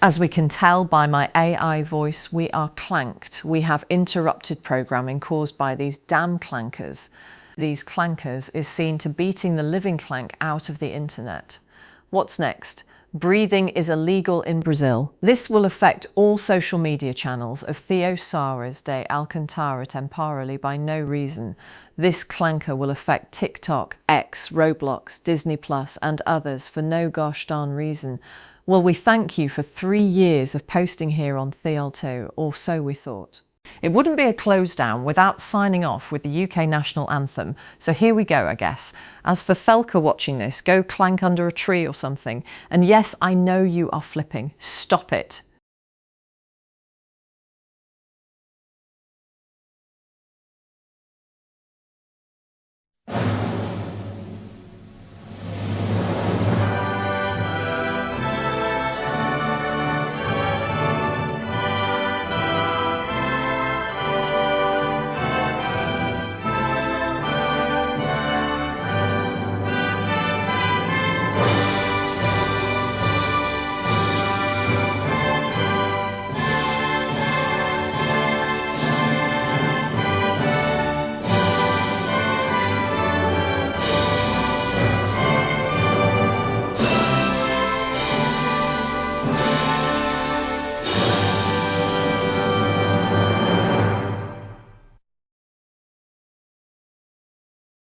As we can tell by my AI voice, we are clanked. We have interrupted programming caused by these damn clankers. These clankers is seen to beating the living clank out of the internet. What's next? Breathing is illegal in Brazil. This will affect all social media channels of Theo Soares de Alcantara temporarily by no reason. This clanker will affect TikTok, X, Roblox, Disney Plus and others for no gosh darn reason. Well, we thank you for 3 years of posting here on Thealto, or so we thought. It wouldn't be a close down without signing off with the UK national anthem, so here we go, I guess. As for Felka watching this, go clank under a tree or something. And yes, I know you are flipping. Stop it.